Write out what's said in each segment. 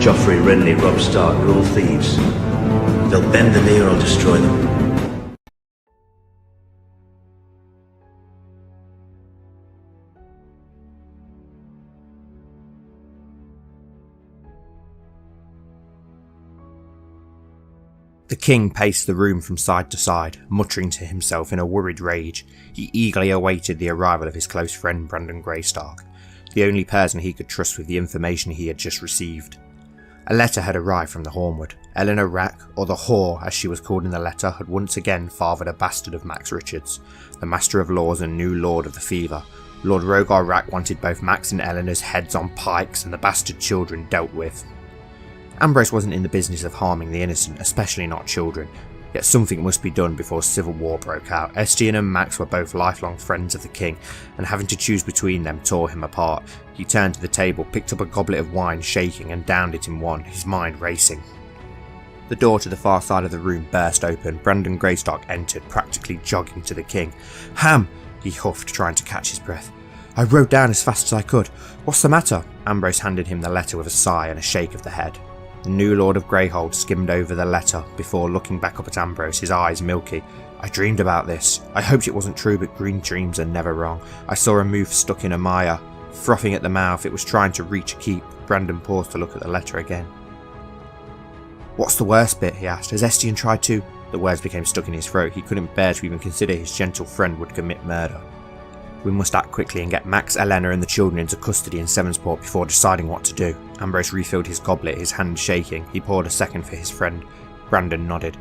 Joffrey, Renly, Robb Stark are all thieves. They'll bend the knee or I'll destroy them. The king paced the room from side to side, muttering to himself in a worried rage. He eagerly awaited the arrival of his close friend Brandon Greystark, the only person he could trust with the information he had just received. A letter had arrived from the Hornwood. Eleanor Rack, or the Whore as she was called in the letter, had once again fathered a bastard of Max Richards, the Master of Laws and new Lord of the Fever. Lord Rogar Rack wanted both Max and Eleanor's heads on pikes and the bastard children dealt with. Ambrose wasn't in the business of harming the innocent, especially not children, yet something must be done before civil war broke out. Estienne and Max were both lifelong friends of the king, and having to choose between them tore him apart. He turned to the table, picked up a goblet of wine shaking and downed it in one, his mind racing. The door to the far side of the room burst open. Brandon Greystark entered, practically jogging to the king. "Ham!" he huffed, trying to catch his breath. "I wrote down as fast as I could. What's the matter?" Ambrose handed him the letter with a sigh and a shake of the head. The new Lord of Greyhold skimmed over the letter before looking back up at Ambrose, his eyes milky. "I dreamed about this. I hoped it wasn't true, but green dreams are never wrong. I saw a moof stuck in a mire, frothing at the mouth. It was trying to reach a keep." Brandon paused to look at the letter again. "What's the worst bit?" he asked. "Has Estienne tried to—" The words became stuck in his throat. He couldn't bear to even consider his gentle friend would commit murder. "We must act quickly and get Max, Eleanor and the children into custody in Sevensport before deciding what to do." Ambrose refilled his goblet, his hand shaking. He poured a second for his friend. Brandon nodded.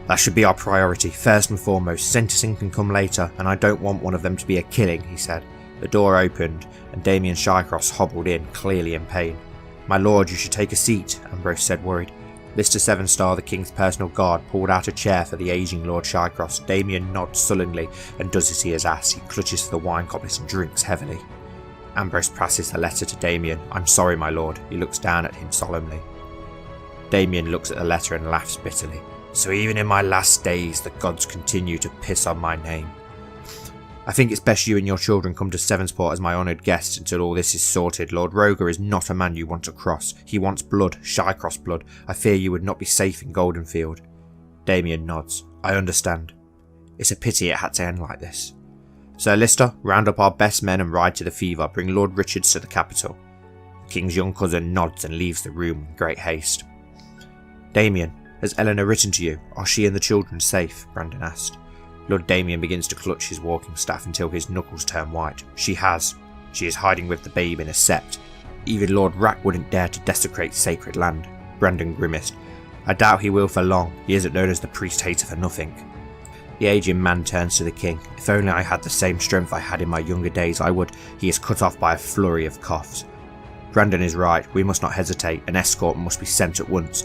"That should be our priority. First and foremost, sentencing can come later, and I don't want one of them to be a killing," he said. The door opened, and Damien Shycross hobbled in, clearly in pain. "My lord, you should take a seat," Ambrose said, worried. Mr. Sevenstar, the king's personal guard, pulled out a chair for the aging Lord Shycross. Damien nods sullenly and does as he is asked. He clutches to the wine goblet and drinks heavily. Ambrose passes the letter to Damien. "I'm sorry, my lord." He looks down at him solemnly. Damien looks at the letter and laughs bitterly. "So even in my last days, the gods continue to piss on my name. I think it's best you and your children come to Sevensport as my honoured guests until all this is sorted. Lord Rogar is not a man you want to cross. He wants blood, Shycross blood. I fear you would not be safe in Goldenfield." Damien nods. "I understand. It's a pity it had to end like this. Sir Lister, round up our best men and ride to the Fever. Bring Lord Richards to the capital." The king's young cousin nods and leaves the room in great haste. "Damien, has Eleanor written to you? Are she and the children safe?" Brandon asked. Lord Damien begins to clutch his walking staff until his knuckles turn white. "She has. She is hiding with the babe in a sept. Even Lord Rack wouldn't dare to desecrate sacred land." Brandon grimaced. "I doubt he will for long. He isn't known as the priest hater for nothing." The aging man turns to the king. "If only I had the same strength I had in my younger days, I would—" He is cut off by a flurry of coughs. "Brandon is right. We must not hesitate. An escort must be sent at once."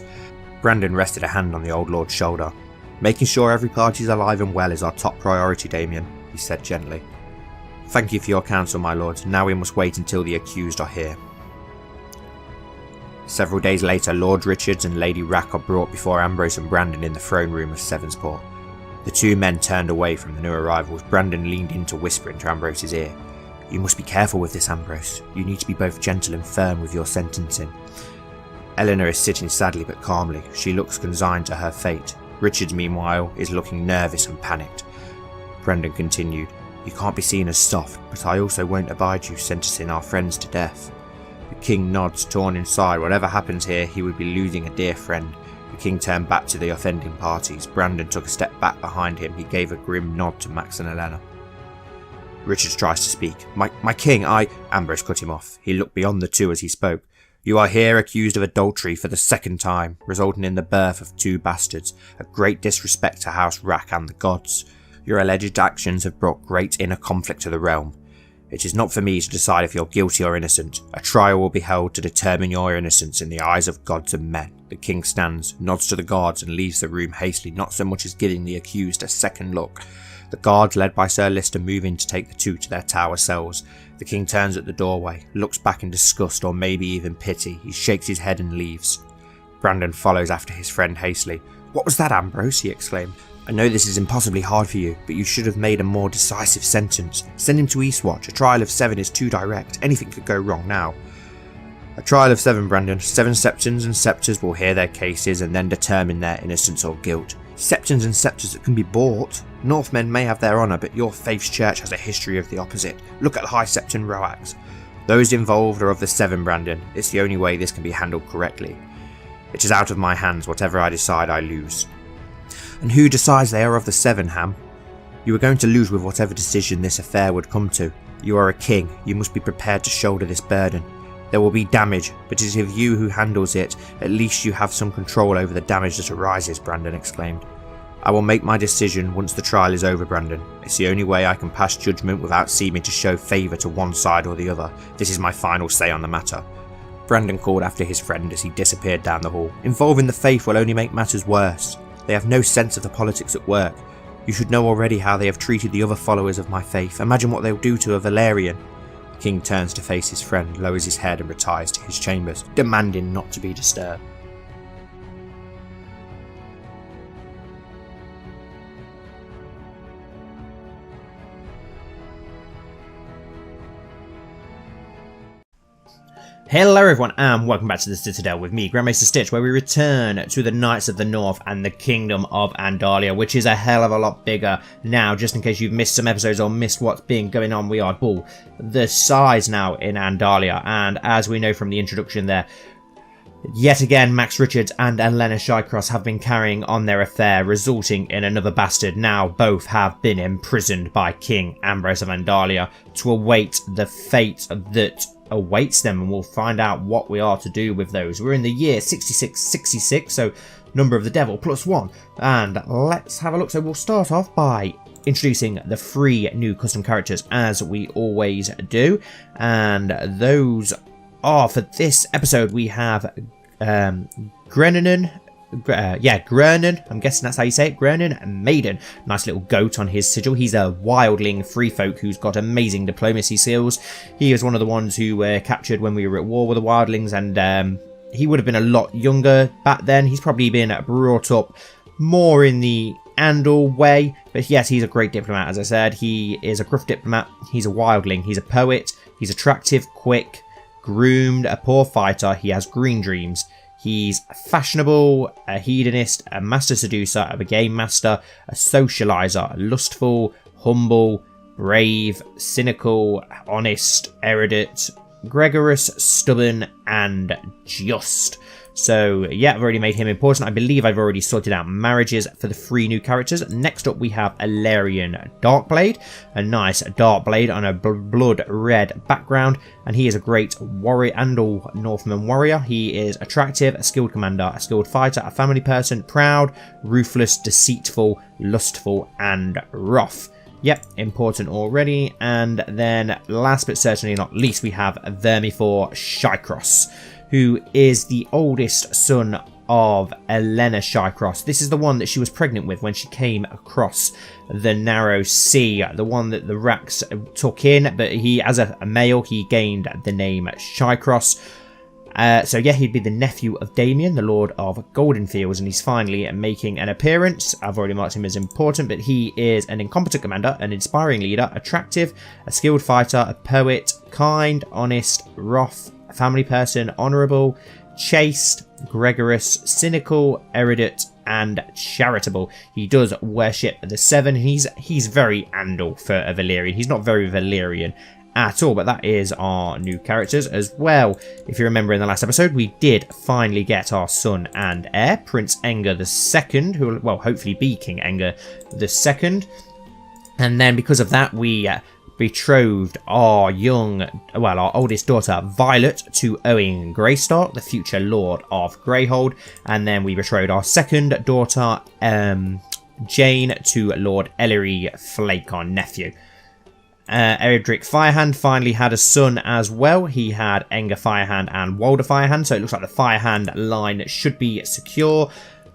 Brandon rested a hand on the old lord's shoulder. "Making sure every party is alive and well is our top priority, Damien," he said gently. "Thank you for your counsel, my lord. Now we must wait until the accused are here." Several days later, Lord Richards and Lady Rack are brought before Ambrose and Brandon in the throne room of Sevensport. The two men turned away from the new arrivals. Brandon leaned in to whisper into Ambrose's ear. "You must be careful with this, Ambrose. You need to be both gentle and firm with your sentencing." Eleanor is sitting sadly but calmly. She looks consigned to her fate. Richards, meanwhile, is looking nervous and panicked. Brandon continued. "You can't be seen as soft, but I also won't abide you sentencing our friends to death." The king nods, torn inside. Whatever happens here, he would be losing a dear friend. The king turned back to the offending parties. Brandon took a step back behind him. He gave a grim nod to Max and Eleanor. Richards tries to speak. My king, Ambrose cut him off. He looked beyond the two as he spoke. "You are here accused of adultery for the second time, resulting in the birth of two bastards, a great disrespect to House Rack and the gods. Your alleged actions have brought great inner conflict to the realm. It is not for me to decide if you're guilty or innocent. A trial will be held to determine your innocence in the eyes of gods and men." The king stands, nods to the guards and leaves the room hastily, not so much as giving the accused a second look. The guards, led by Sir Lister, move in to take the two to their tower cells. The king turns at the doorway, looks back in disgust or maybe even pity. He shakes his head and leaves. Brandon follows after his friend hastily. "What was that, Ambrose?" he exclaimed. "I know this is impossibly hard for you, but you should have made a more decisive sentence. Send him to Eastwatch. A trial of 7 is too direct. Anything could go wrong now." A trial of 7, Brandon. 7 septons and scepters will hear their cases and then determine their innocence or guilt. Septons and scepters that can be bought. Northmen may have their honour, but your faith's church has a history of the opposite. Look at High Septon Roax. Those involved are of the 7, Brandon. It's the only way this can be handled correctly. It is out of my hands. Whatever I decide, I lose. And who decides they are of the 7, Ham? You are going to lose with whatever decision this affair would come to. You are a king. You must be prepared to shoulder this burden. There will be damage, but it is of you who handles it. At least you have some control over the damage that arises, Brandon exclaimed. I will make my decision once the trial is over, Brandon. It's the only way I can pass judgment without seeming to show favour to one side or the other. This is my final say on the matter. Brandon called after his friend as he disappeared down the hall. Involving the faith will only make matters worse. They have no sense of the politics at work. You should know already how they have treated the other followers of my faith. Imagine what they'll do to a Valerian. The king turns to face his friend, lowers his head and retires to his chambers, demanding not to be disturbed. Hello everyone and welcome back to the Citadel with me, Grand Maester Stitch, where we return to the Knights of the North and the Kingdom of Andalia, which is a hell of a lot bigger now. Just in case you've missed some episodes or missed what's been going on, we are double the size now in Andalia, and as we know from the introduction there, yet again Max Richards and Elena Shycross have been carrying on their affair, resulting in another bastard. Now both have been imprisoned by King Ambrose of Andalia to await the fate that awaits them, and we'll find out what we are to do with those. We're in the year 6666, so number of the devil +1, and let's have a look. So we'll start off by introducing the 3 new custom characters as we always do, and those are, for this episode, we have Grenin, I'm guessing that's how you say it, Grenin Maiden. Nice little goat on his sigil. He's a wildling free folk who's got amazing diplomacy skills. He was one of the ones who were captured when we were at war with the wildlings, and he would have been a lot younger back then. He's probably been brought up more in the Andal way, but yes, he's a great diplomat. As I said, he is a gruff diplomat. He's a wildling. He's a poet. He's attractive, quick, groomed, a poor fighter. He has green dreams. He's fashionable, a hedonist, a master seducer, a game master, a socializer, lustful, humble, brave, cynical, honest, erudite, gregarious, stubborn, and just. So yeah, I've already made him important. I believe I've already sorted out marriages for the 3 new characters. Next up we have Illyrian Darkblade, a nice dark blade on a blood red background, and he is a great warrior, Andal Northman warrior. He is attractive, a skilled commander, a skilled fighter, a family person, proud, ruthless, deceitful, lustful, and rough. Yep, important already. And then last but certainly not least, we have Vermifor Shycross, who is the oldest son of Elena Shycross. This is the one that she was pregnant with when she came across the Narrow Sea, the one that the Rax took in, but he, as a male, he gained the name Shycross. So yeah, he'd be the nephew of Damien, the Lord of Goldenfields, and he's finally making an appearance. I've already marked him as important, but he is an incompetent commander, an inspiring leader, attractive, a skilled fighter, a poet, kind, honest, rough, a family person, honourable, chaste, gregarious, cynical, erudite, and charitable. He does worship the 7. He's very Andal for a Valyrian. He's not very Valyrian at all, but that is our new characters as well. If you remember in the last episode, we did finally get our son and heir, Prince Enger II, who will, well, hopefully be King Enger II. And then because of that, we betrothed our oldest daughter Violet to Owen Greystark, the future Lord of Greyhold, and then we betrothed our second daughter Jane to Lord Ellery Flake, our nephew. Eredric Firehand finally had a son as well. He had Enger Firehand and Walder Firehand, so it looks like the Firehand line should be secure.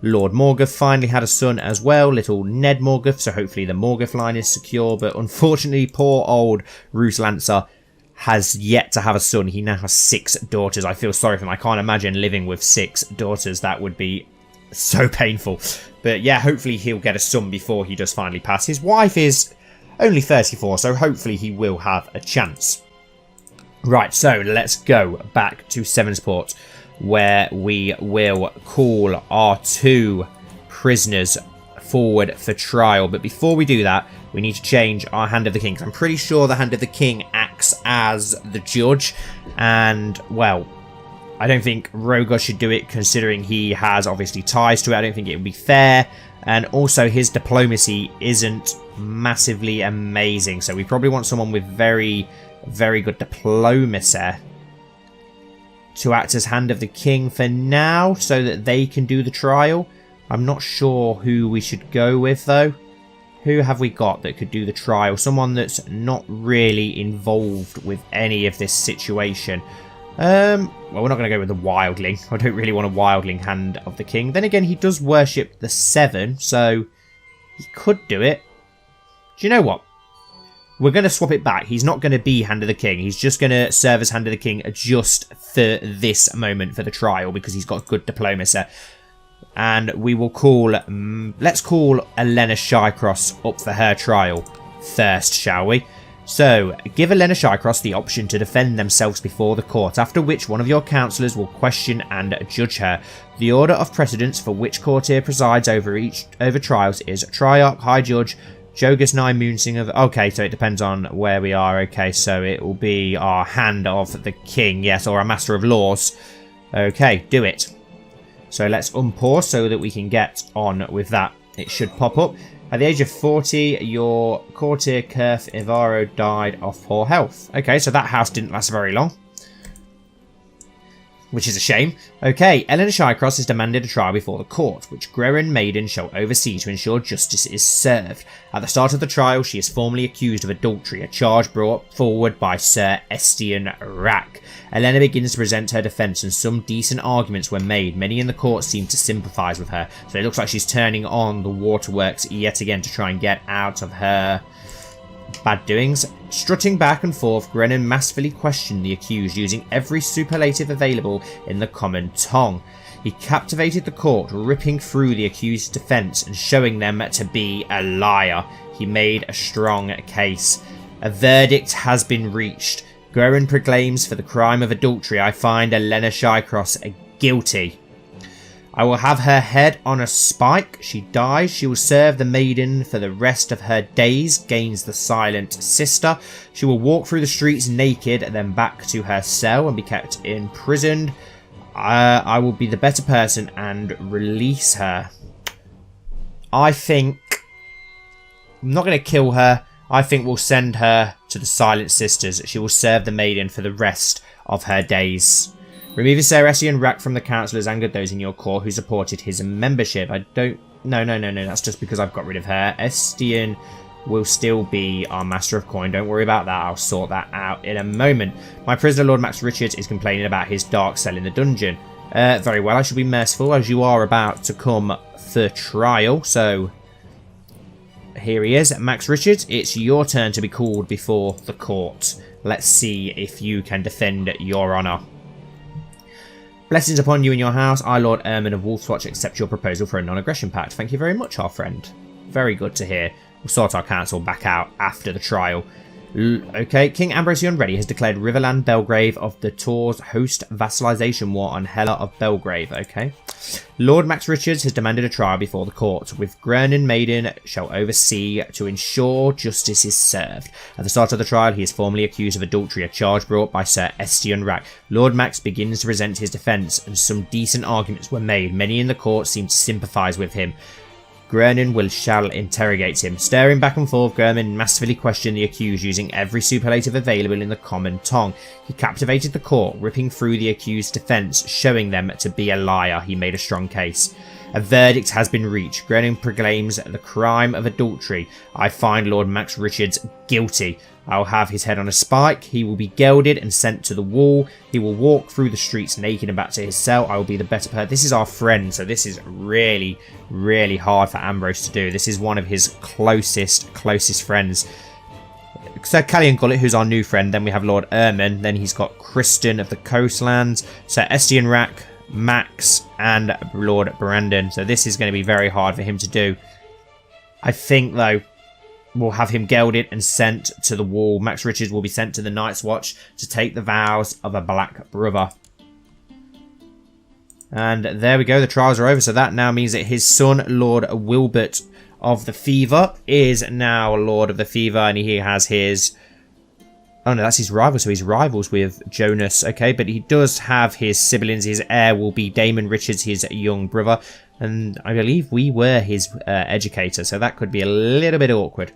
Lord Morgoth finally had a son as well, little Ned Morgoth, so hopefully the Morgoth line is secure, but unfortunately poor old Roose Lancer has yet to have a son. He now has 6 daughters. I feel sorry for him. I can't imagine living with 6 daughters. That would be so painful. But yeah, hopefully he'll get a son before he does finally pass. His wife is only 34, so hopefully he will have a chance. Right, so let's go back to Sevensport, where we will call our 2 prisoners forward for trial. But before we do that, we need to change our Hand of the King, because I'm pretty sure the Hand of the King acts as the judge, and, well, I don't think Rogar should do it, considering he has obviously ties to it. I don't think it would be fair, and also his diplomacy isn't massively amazing, so we probably want someone with very good diplomacy to act as Hand of the King for now, so that they can do the trial. I'm not sure who we should go with, though. Who have we got that could do the trial? Someone that's not really involved with any of this situation. Well, we're not going to go with the Wildling. I don't really want a Wildling Hand of the King. Then again, he does worship the 7, so he could do it. Do you know what? We're going to swap it back. He's not going to be Hand of the King. He's just going to serve as Hand of the King just for this moment for the trial, because he's got good diplomacy. And we will call, let's call Elena Shycross up for her trial first, shall we? So, give Elena Shycross the option to defend themselves before the court, after which one of your councillors will question and judge her. The order of precedence for which courtier presides over trials is Triarch, High Judge, Jogus 9, Moonsinger. Okay, so it depends on where we are. Okay, so it will be our Hand of the King, yes, or our Master of Laws. Okay, do it. So let's unpause so that we can get on with that. It should pop up. At the age of 40, your courtier Kurth Ivaro died of poor health. Okay, so that house didn't last very long, which is a shame. Okay, Elena Shycross has demanded a trial before the court, which Grand Maiden shall oversee to ensure justice is served. At the start of the trial, she is formally accused of adultery, a charge brought forward by Sir Estienne Rack. Elena begins to present her defence, and some decent arguments were made. Many in the court seem to sympathise with her, so it looks like she's turning on the waterworks yet again to try and get out of her bad doings. Strutting back and forth, Grennan masterfully questioned the accused, using every superlative available in the common tongue. He captivated the court, ripping through the accused's defence and showing them to be a liar. He made a strong case. A verdict has been reached. Grennan proclaims, for the crime of adultery, I find Elena Shycross guilty. I will have her head on a spike. She dies. She will serve the maiden for the rest of her days, gains the silent sister. She will walk through the streets naked, then back to her cell and be kept imprisoned. I will be the better person and release her. I think I'm not going to kill her. I think we'll send her to the Silent Sisters. She will serve the maiden for the rest of her days. Removing Sir Estienne Rack from the councillors angered those in your court who supported his membership. I don't... No. That's just because I've got rid of her. Estienne will still be our Master of Coin. Don't worry about that. I'll sort that out in a moment. My prisoner, Lord Max Richards, is complaining about his dark cell in the dungeon. Very well. I shall be merciful, as you are about to come for trial. So... here he is, Max Richards. It's your turn to be called before the court. Let's see if you can defend your honour. Blessings upon you and your house. I, Lord Ermine of Wolfswatch, accept your proposal for a non-aggression pact. Thank you very much, our friend. Very good to hear. We'll sort our council back out after the trial. Okay, King Ambrose the Unready has declared Riverland Belgrave of the Tor's host vassalization war on Hela of Belgrave. Okay. Lord Max Richards has demanded a trial before the court, with Grand Maiden shall oversee to ensure justice is served. At the start of the trial, he is formally accused of adultery, a charge brought by Sir Estienne Rack. Lord Max begins to present his defence, and some decent arguments were made. Many in the court seem to sympathise with him. Gurnan shall interrogate him. Staring back and forth, Gurnan masterfully questioned the accused, using every superlative available in the common tongue. He captivated the court, ripping through the accused's defence, showing them to be a liar. He made a strong case. A verdict has been reached. Gurnan proclaims the crime of adultery. I find Lord Max Richards guilty. I'll have his head on a spike. He will be gelded and sent to the wall. He will walk through the streets naked and back to his cell. I will be the better person. This is our friend, so this is really, really hard for Ambrose to do. This is one of his closest friends. So Callian Gullet, who's our new friend. Then we have Lord Ermine. Then he's got Kristen of the Coastlands. So Estienne Rack, Max, and Lord Brandon. So this is going to be very hard for him to do. I think, though, we'll have him gelded and sent to the wall. Max Richards will be sent to the Night's Watch to take the vows of a Black Brother. And there we go, the trials are over. So that now means that his son, Lord Wilbert of the Fever, is now Lord of the Fever, and he has his... Oh no, that's his rival, so he's rivals with Jonas. Okay, but he does have his siblings. His heir will be Damon Richards, his young brother. And I believe we were his educator, so that could be a little bit awkward.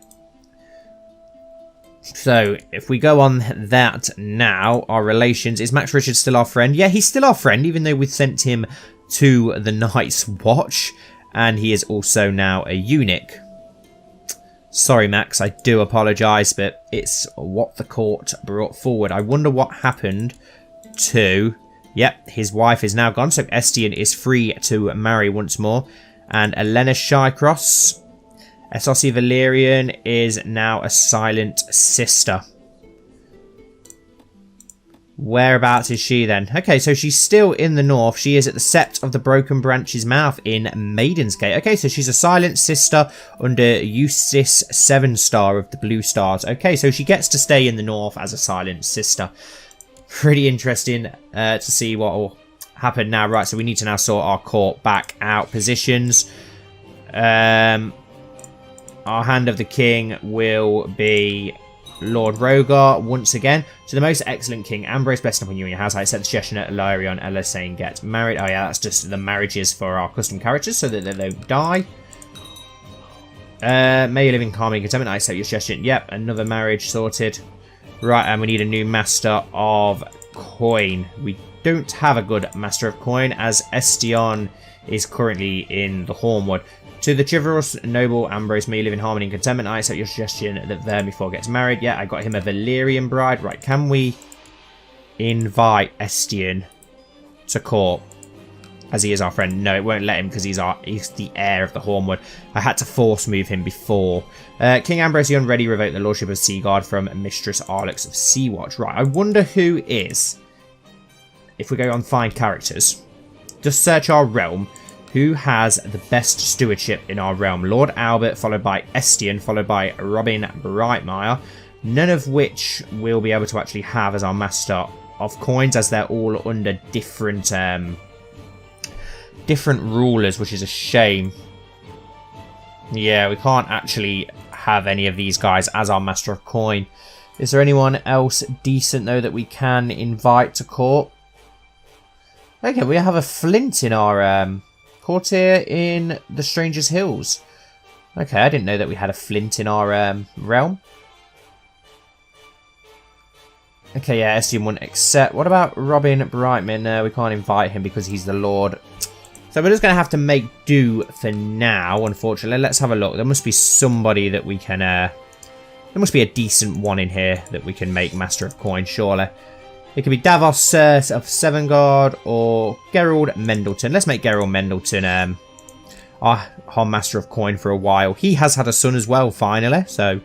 So, if we go on that now, our relations, is Max Richards still our friend? Yeah, he's still our friend, even though we've sent him to the Night's Watch. And he is also now a eunuch. Sorry, Max, I do apologise, but it's what the court brought forward. I wonder what happened to... Yep, his wife is now gone, so Estienne is free to marry once more. And Elena Shycross, Esossi Valerian, is now a silent sister. Whereabouts is she then? Okay, so she's still in the north. She is at the Sept of the Broken Branch's Mouth in Maidensgate. Okay, so she's a silent sister under Eustace Sevenstar of the Blue Stars. Okay, so she gets to stay in the north as a silent sister. Pretty interesting to see what will happen now. Right, so we need to now sort our court back out positions. Our Hand of the King will be Lord Rogar once again. To the most excellent king, Ambrose, blessed upon you and your house. I set the suggestion at Lyrion and Elaine get married. Oh yeah, that's just the marriages for our custom characters so that they don't die. May you live in calm and contentment. I accept your suggestion. Yep, another marriage sorted. Right, and we need a new Master of Coin. We don't have a good Master of Coin, as Estienne is currently in the Hornwood. To the chivalrous noble Ambrose, may you live in harmony and contentment. I accept your suggestion that there before gets married. Yeah, I got him a Valyrian bride. Right, can we invite Estienne to court? As he is our friend. No, it won't let him because he's the heir of the Hornwood. I had to force move him before. King Ambrose the Unready revoked the lordship of Seaguard from Mistress Arlux of Seawatch. Right, I wonder who is, if we go on find characters, just search our realm, who has the best stewardship in our realm. Lord Albert, followed by Estienne, followed by Robin Brightmire, none of which we'll be able to actually have as our Master of Coins, as they're all under different rulers, which is a shame. Yeah, we can't actually have any of these guys as our Master of Coin. Is there anyone else decent, though, that we can invite to court? Okay, we have a Flint in our courtier in the Stranger's Hills. Okay, I didn't know that we had a Flint in our realm. Okay, yeah, Estienne won't accept. What about Robin Brightman? No, we can't invite him because he's the Lord. So we're just going to have to make do for now, unfortunately. Let's have a look. There must be somebody that we can... there must be a decent one in here that we can make Master of Coin, surely. It could be Davos of Sevengard or Gerald Mendleton. Let's make Gerald Mendleton our Master of Coin for a while. He has had a son as well, finally. So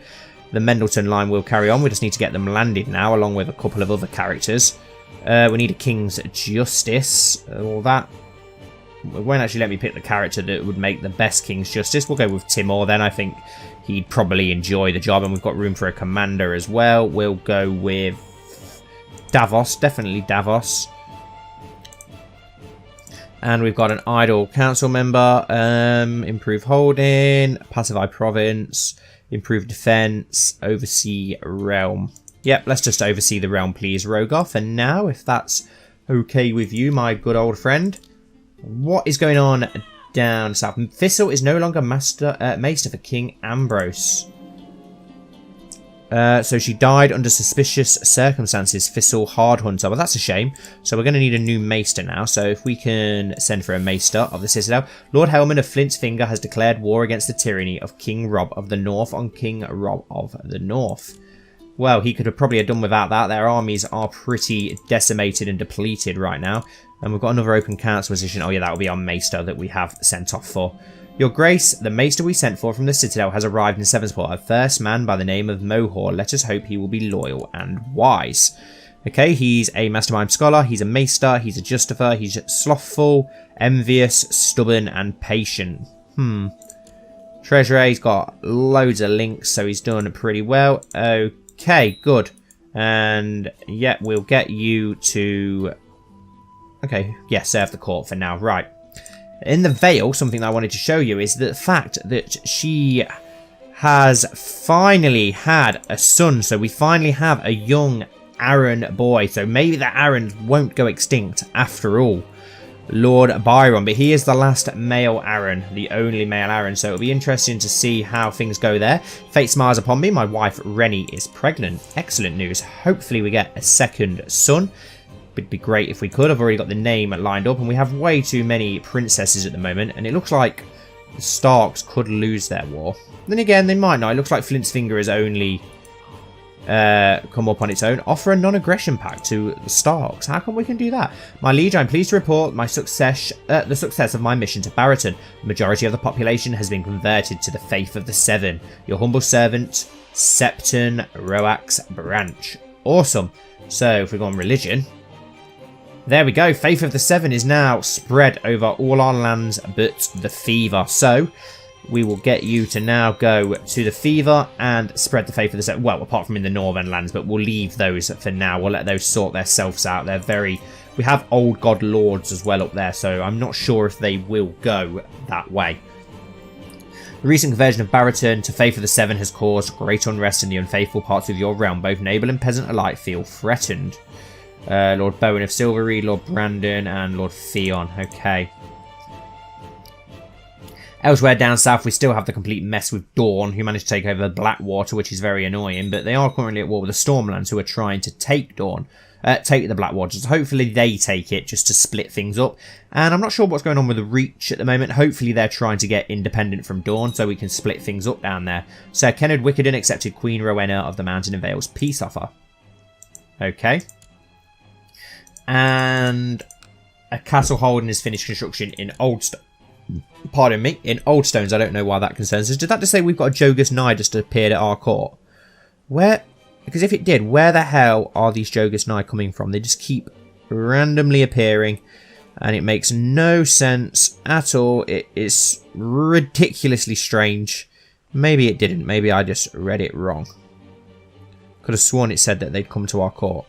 the Mendleton line will carry on. We just need to get them landed now, along with a couple of other characters. We need a King's Justice. All that. It won't actually let me pick the character that would make the best King's Justice. We'll go with Timor then. I think he'd probably enjoy the job, and we've got room for a commander as well. We'll go with Davos, definitely Davos. And we've got an idle council member. Improve holding, pacify province, improve defense, oversee realm. Yep, let's just oversee the realm, please, Rogar, for now, if that's okay with you, my good old friend. What is going on down south? Thistle is no longer maester for King Ambrose. So she died under suspicious circumstances, Thistle Hardhunter. Well, that's a shame. So we're going to need a new maester now. So if we can send for a maester of the Citadel. Lord Helman of Flint's Finger has declared war against the tyranny of King Rob of the North on King Rob of the North. Well, he could have probably done without that. Their armies are pretty decimated and depleted right now. And we've got another open council position. Oh yeah, that will be our maester that we have sent off for. Your Grace, the maester we sent for from the Citadel has arrived in Sevensport. A first man by the name of Mohor. Let us hope he will be loyal and wise. Okay, he's a mastermind scholar. He's a maester. He's a justifier. He's slothful, envious, stubborn, and patient. Treasurer, he's got loads of links, so he's done pretty well. Okay, good. And yeah, we'll get you to... Okay, yeah, serve the court for now. Right. In the Vale, something that I wanted to show you is the fact that she has finally had a son. So we finally have a young Arryn boy. So maybe the Arryns won't go extinct after all. Lord Byron, but he is the last male Arryn, the only male Arryn, so it'll be interesting to see how things go there. Fate smiles upon me, my wife Rennie is pregnant. Excellent news. Hopefully we get a second son. It'd be great if we could. I've already got the name lined up, and we have way too many princesses at the moment, and it looks like the Starks could lose their war. Then again, they might not. It looks like Flint's Finger has only come up on its own. Offer a non-aggression pact to the Starks. How come we can do that? My liege, I'm pleased to report my success, the success of my mission to Barraton. The majority of the population has been converted to the faith of the Seven. Your humble servant, Septon Roax Branch. Awesome. So if we go on religion, there we go. Faith of the Seven is now spread over all our lands but the Fever. So we will get you to now go to the Fever and spread the Faith of the Seven. Well, apart from in the Northern lands, but we'll leave those for now. We'll let those sort themselves out. They're very... We have Old God Lords as well up there, so I'm not sure if they will go that way. The recent conversion of Barraton to Faith of the Seven has caused great unrest in the unfaithful parts of your realm. Both noble and peasant alike feel threatened. Lord Bowen of Silverreed, Lord Brandon, and Lord Theon. Okay. Elsewhere down south, we still have the complete mess with Dawn, who managed to take over Blackwater, which is very annoying. But they are currently at war with the Stormlands, who are trying to take Dawn, take the Blackwater. So hopefully they take it just to split things up. And I'm not sure what's going on with the Reach at the moment. Hopefully they're trying to get independent from Dawn, so we can split things up down there. Sir Kenneth Wickenden accepted Queen Rowena of the Mountain and Vale's peace offer. Okay. And a castle holding is finished construction in Oldstone. Pardon me, in Oldstones. I don't know why that concerns us. Did that just say we've got a Jogus Nye just appeared at our court? Where? Because if it did, where the hell are these Jogus Nye coming from? They just keep randomly appearing, and it makes no sense at all. It is ridiculously strange. Maybe it didn't. Maybe I just read it wrong. Could have sworn it said that they'd come to our court.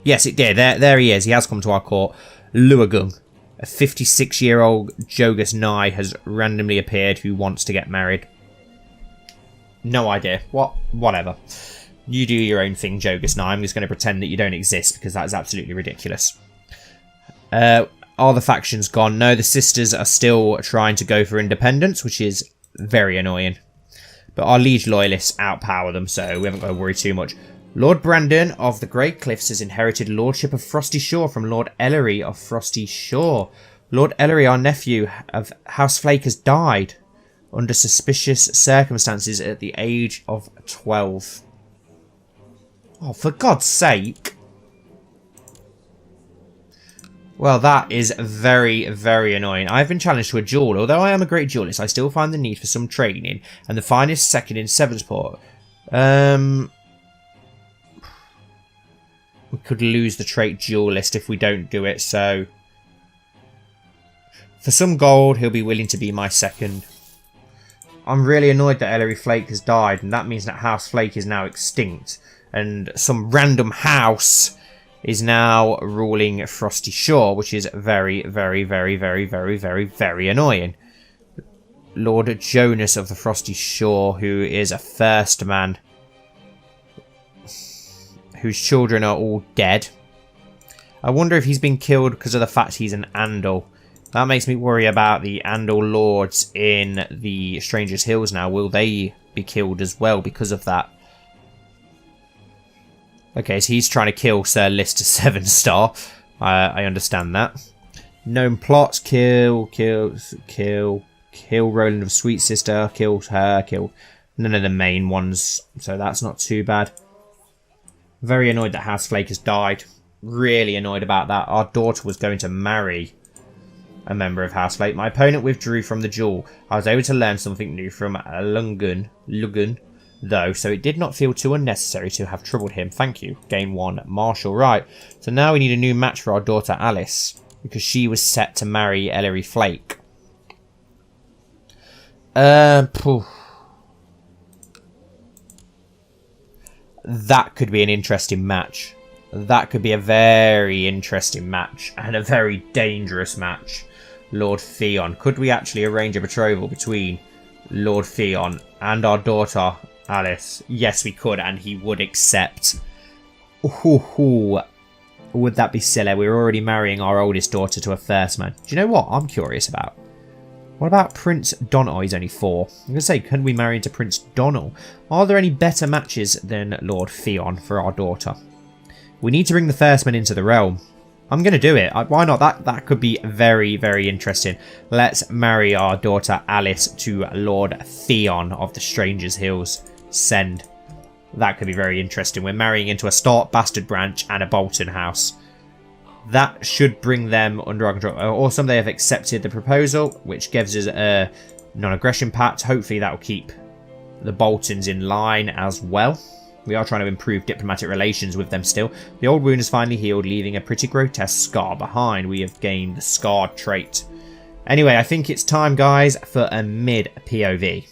Yes, it did. There he is. He has come to our court. Luagung, a 56-year-old Jogus Nye, has randomly appeared who wants to get married. No idea. Whatever. You do your own thing, Jogus Nye. I'm just going to pretend that you don't exist because that is absolutely ridiculous. Are the factions gone? No, the sisters are still trying to go for independence, which is very annoying. But our liege loyalists outpower them, so we haven't got to worry too much. Lord Brandon of the Great Cliffs has inherited Lordship of Frosty Shore from Lord Ellery of Frosty Shore. Lord Ellery, our nephew of House Flake, has died under suspicious circumstances at the age of 12. Oh, for God's sake. Well, that is very, very annoying. I've been challenged to a duel. Although I am a great duelist, I still find the need for some training, and the finest second in Sevensport. We could lose the trait duelist if we don't do it, so... For some gold, he'll be willing to be my second. I'm really annoyed that Ellery Flake has died, and that means that House Flake is now extinct. And some random house is now ruling Frosty Shore, which is very, very, very, very, very, very, very annoying. Lord Jonas of the Frosty Shore, who is a first man, whose children are all dead. I wonder if he's been killed because of the fact he's an Andal. That makes me worry about the Andal lords in the Stranger's Hills now. Will they be killed as well because of that? Okay, so he's trying to kill Sir Lister Sevenstar. I understand that. Known plots, kill Roland of Sweet Sister, kill her, kill none of the main ones. So that's not too bad. Very annoyed that House Flake has died. Really annoyed about that. Our daughter was going to marry a member of House Flake. My opponent withdrew from the duel. I was able to learn something new from Lugun, though, so it did not feel too unnecessary to have troubled him. Thank you. Gain 1 martial. Right. So now we need a new match for our daughter Alice, because she was set to marry Ellery Flake. Poof. That could be an interesting match. That could be a very interesting match and a very dangerous match. Lord Theon. Could we actually arrange a betrothal between Lord Theon and our daughter Alice? Yes, we could, and he would accept. Ooh, would that be silly? We're already marrying our oldest daughter to a first man. Do you know what I'm curious about? What about Prince Donal? Oh, he's only 4. I'm going to say, can we marry into Prince Donal? Are there any better matches than Lord Theon for our daughter? We need to bring the first man into the realm. I'm going to do it. Why not? That could be very, very interesting. Let's marry our daughter Alice to Lord Theon of the Stranger's Hills. Send. That could be very interesting. We're marrying into a Stark bastard branch and a Bolton house. That should bring them under our control. Awesome, they have accepted the proposal, which gives us a non-aggression pact. Hopefully that will keep the Boltons in line as well. We are trying to improve diplomatic relations with them still. The old wound is finally healed, leaving a pretty grotesque scar behind. We have gained the scarred trait. Anyway, I think it's time, guys, for a mid-POV.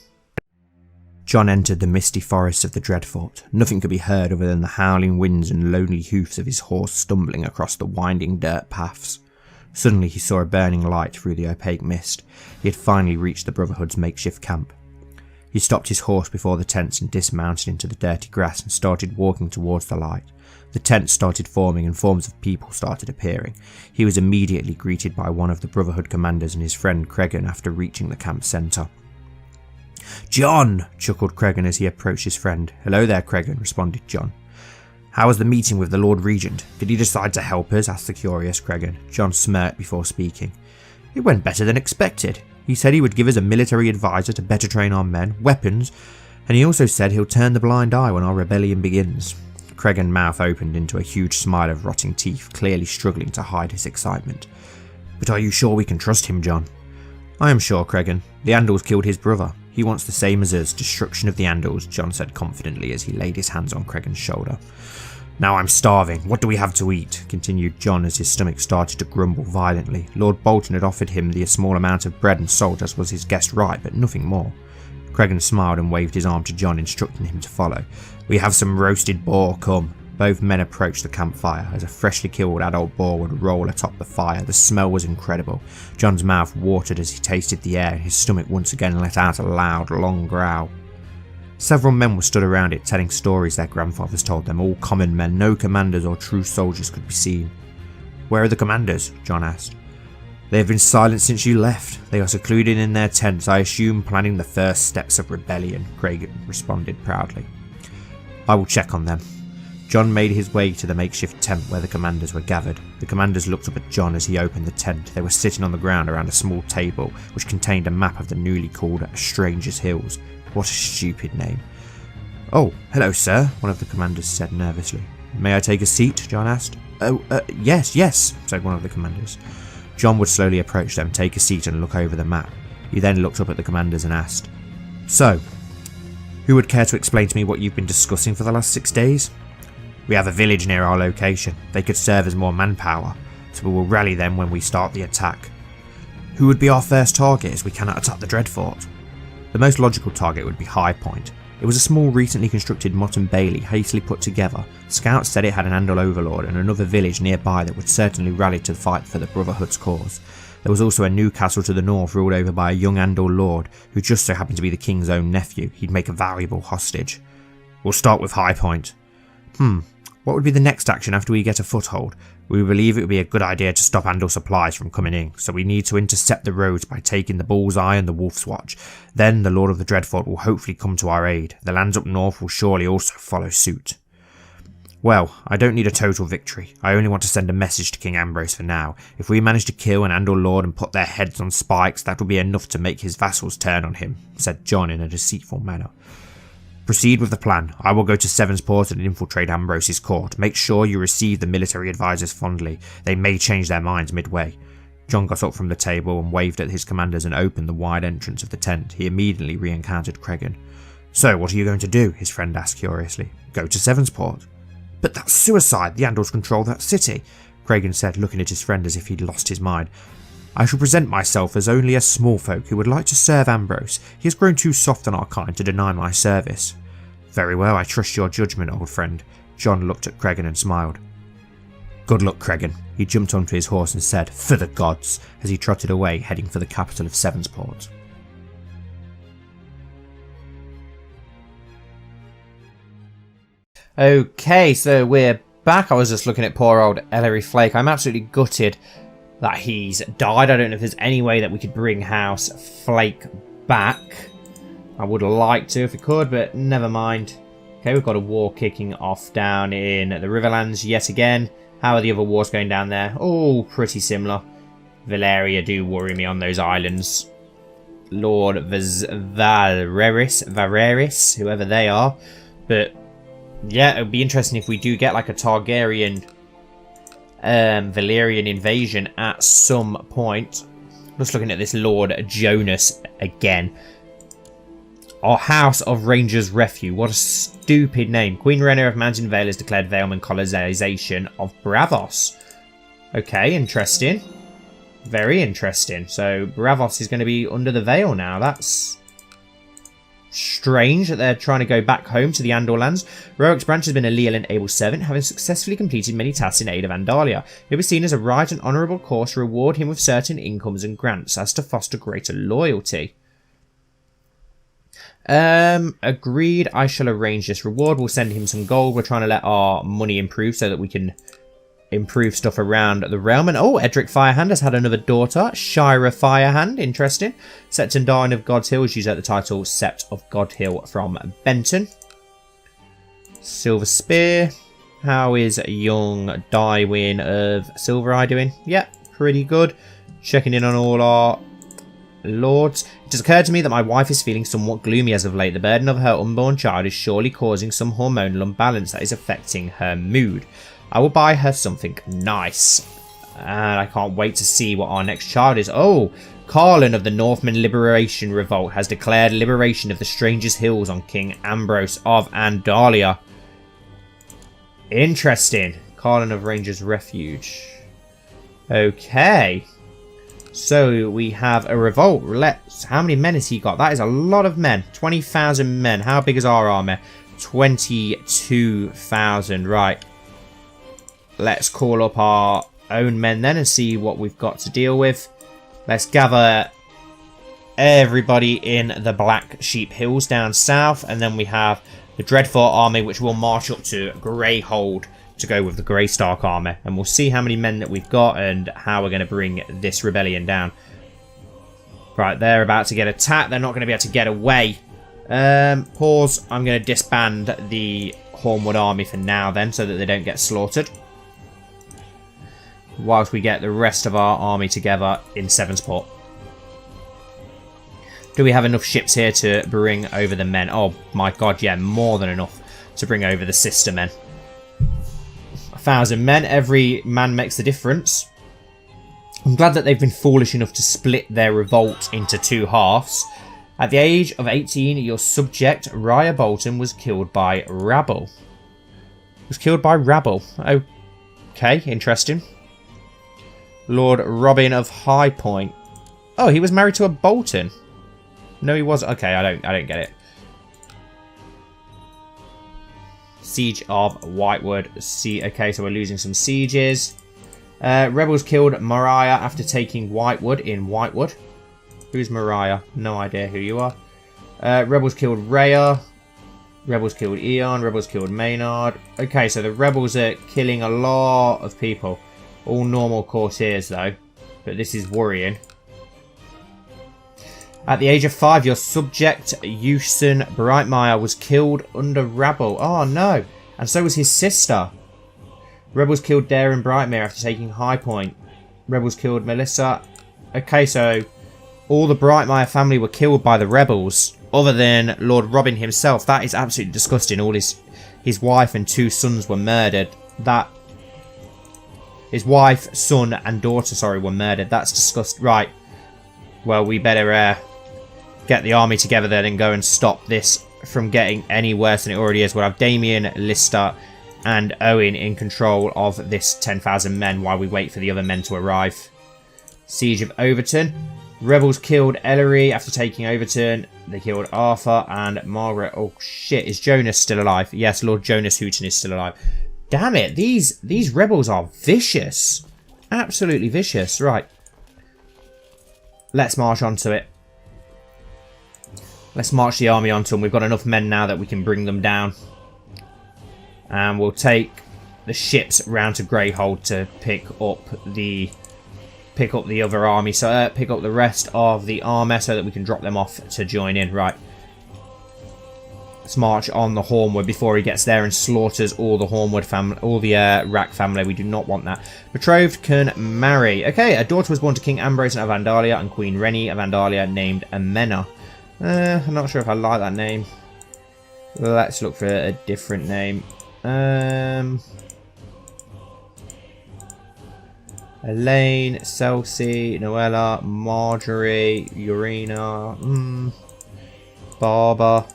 Jon entered the misty forests of the Dreadfort. Nothing could be heard other than the howling winds and lonely hoofs of his horse stumbling across the winding dirt paths. Suddenly he saw a burning light through the opaque mist. He had finally reached the Brotherhood's makeshift camp. He stopped his horse before the tents and dismounted into the dirty grass and started walking towards the light. The tents started forming and forms of people started appearing. He was immediately greeted by one of the Brotherhood commanders and his friend Cregan after reaching the camp centre. "Jon!" chuckled Cregan as he approached his friend. "Hello there, Cregan," responded Jon. "How was the meeting with the Lord Regent? Did he decide to help us?" asked the curious Cregan. Jon smirked before speaking. "It went better than expected. He said he would give us a military advisor to better train our men, weapons, and he also said he'll turn the blind eye when our rebellion begins." Cregan's mouth opened into a huge smile of rotting teeth, clearly struggling to hide his excitement. "But are you sure we can trust him, Jon?" "I am sure, Cregan. The Andals killed his brother. He wants the same as us, destruction of the Andals," Jon said confidently as he laid his hands on Cregan's shoulder. "Now I'm starving. What do we have to eat?" continued Jon as his stomach started to grumble violently. Lord Bolton had offered him the small amount of bread and salt as was his guest right, but nothing more. Cregan smiled and waved his arm to Jon, instructing him to follow. "We have some roasted boar, come." Both men approached the campfire as a freshly killed adult boar would roll atop the fire. The smell was incredible. Jon's mouth watered as he tasted the air, and his stomach once again let out a loud, long growl. Several men were stood around it, telling stories their grandfathers told them. All common men, no commanders or true soldiers could be seen. "Where are the commanders?" Jon asked. "They have been silent since you left. They are secluded in their tents, I assume planning the first steps of rebellion," Cregan responded proudly. "I will check on them." Jon made his way to the makeshift tent where the commanders were gathered. The commanders looked up at Jon as he opened the tent. They were sitting on the ground around a small table which contained a map of the newly called Stranger's Hills. What a stupid name. "Oh, hello sir," one of the commanders said nervously. "May I take a seat?" Jon asked. Yes, said one of the commanders. Jon would slowly approach them, take a seat and look over the map. He then looked up at the commanders and asked, "So, who would care to explain to me what you've been discussing for the last 6 days?" "We have a village near our location. They could serve as more manpower, so we will rally them when we start the attack." "Who would be our first target as we cannot attack the Dreadfort?" The most logical target would be High Point. It was a small recently constructed motte and bailey hastily put together. Scouts said it had an Andal overlord and another village nearby that would certainly rally to fight for the Brotherhood's cause. There was also a new castle to the north ruled over by a young Andal lord who just so happened to be the king's own nephew. He'd make a valuable hostage. "We'll start with High Point." What would be the next action after we get a foothold? We believe it would be a good idea to stop Andal supplies from coming in, so we need to intercept the roads by taking the Bullseye and the Wolf's Watch. Then the Lord of the Dreadfort will hopefully come to our aid. The lands up north will surely also follow suit. "Well, I don't need a total victory. I only want to send a message to King Ambrose for now. If we manage to kill an Andal lord and put their heads on spikes, that will be enough to make his vassals turn on him," said Jon in a deceitful manner. "Proceed with the plan. I will go to Sevenstar and infiltrate Ambrose's court. Make sure you receive the military advisors fondly. They may change their minds midway." Jon got up from the table and waved at his commanders and opened the wide entrance of the tent. He immediately re-encountered Cregan. "So, what are you going to do?" his friend asked curiously. "Go to Sevenstar." "But that's suicide. The Andals control that city," Cregan said, looking at his friend as if he'd lost his mind. I shall present myself as only a small folk who would like to serve Ambrose. He has grown too soft on our kind to deny my service." "Very well, I trust your judgment, old friend." John looked at Cregan and smiled. "Good luck, Cregan." He jumped onto his horse and said, "For the gods," as he trotted away, heading for the capital of Sevensport. Okay, so we're back. I was just looking at poor old Ellery Flake. I'm absolutely gutted that he's died. I don't know if there's any way that we could bring House Flake back. I would like to if we could, but never mind. Okay, we've got a war kicking off down in the Riverlands yet again. How are the other wars going down there? Oh, pretty similar. Valeria do worry me on those islands. Lord Vareris, whoever they are. But yeah, it would be interesting if we do get like a Targaryen Valyrian invasion at some point. Just looking at this Lord Jonas again. Our House of Rangers Refuge. What a stupid name. Queen Rhaena of Mountain Vale has declared Valeman colonization of Bravos. Okay, interesting. Very interesting. So Bravos is going to be under the Vale now. That's strange that they're trying to go back home to the Andor lands. Roark's branch has been a leal and able servant, having successfully completed many tasks in aid of Andalia. It was seen as a right and honourable course to reward him with certain incomes and grants as to foster greater loyalty. Agreed. I shall arrange this reward. We'll send him some gold. We're trying to let our money improve so that we can improve stuff around the realm. And oh, Edric Firehand has had another daughter, Shira Firehand. Interesting. Sept and Darwin of God's Hill. She's at the title Sept of God Hill from Benton. Silver Spear. How is young Dywin of Silver Eye doing? Yeah, pretty good. Checking in on all our lords. It has occurred to me that my wife is feeling somewhat gloomy as of late. The burden of her unborn child is surely causing some hormonal imbalance that is affecting her mood. I will buy her something nice. And I can't wait to see what our next child is. Oh, Carlin of the Northman Liberation Revolt has declared liberation of the Strangers' Hills on King Ambrose of Andalia. Interesting. Carlin of Rangers Refuge. Okay. So we have a revolt. How many men has he got? That is a lot of men. 20,000 men. How big is our army? 22,000. Right. Let's call up our own men then and see what we've got to deal with. Let's gather everybody in the Black Sheep Hills down south. And then we have the Dreadfort army, which will march up to Greyhold to go with the Greystark army. And we'll see how many men that we've got and how we're going to bring this rebellion down. Right, they're about to get attacked. They're not going to be able to get away. Pause. I'm going to disband the Hornwood army for now then, so that they don't get slaughtered. Whilst we get the rest of our army together in Sevensport. Do we have enough ships here to bring over the men? Oh my god, yeah, more than enough to bring over the sister men. 1,000 men. Every man makes the difference. I'm glad that they've been foolish enough to split their revolt into two halves. At the age of 18, your subject, Raya Bolton, was killed by rabble. Okay, interesting. Lord Robin of High Point. Oh, he was married to a Bolton. No, he wasn't. Okay, I don't get it. Siege of Whitewood. Okay, so we're losing some sieges. Rebels killed Mariah after taking Whitewood in Whitewood. Who's Mariah? No idea who you are. Rebels killed Rhea. Rebels killed Eon. Rebels killed Maynard. Okay, so the rebels are killing a lot of people. All normal courtiers though. But this is worrying. At the age of 5, your subject, Eusen Brightmire, was killed under rabble. Oh no. And so was his sister. Rebels killed Darren Brightmire after taking High Point. Rebels killed Melissa. Okay, so all the Brightmire family were killed by the rebels, other than Lord Robin himself. That is absolutely disgusting. All his wife and 2 sons were murdered. His wife, son, and daughter, sorry, were murdered. That's disgusting. Right. Well, we better get the army together then and go and stop this from getting any worse than it already is. We'll have Damien, Lister, and Owen in control of this 10,000 men while we wait for the other men to arrive. Siege of Overton. Rebels killed Ellery after taking Overton. They killed Arthur and Margaret. Oh shit, is Jonas still alive? Yes, Lord Jonas Hooton is still alive. Damn it, these rebels are vicious. Absolutely vicious. Right. Let's march onto it. Let's march the army onto them. We've got enough men now that we can bring them down. And we'll take the ships round to Greyhold to pick up the other army. So pick up the rest of the armour so that we can drop them off to join in. Right. Let's march on the Hornwood before he gets there and slaughters all the Hornwood family, all the Rack family. We do not want that. Betrothed can marry. Okay, a daughter was born to King Ambrose of Vandalia and Queen Rennie of Vandalia named Amena. I'm not sure if I like that name. Let's look for a different name. Elaine, Celsi, Noella, Marjorie, Urena, Barbara,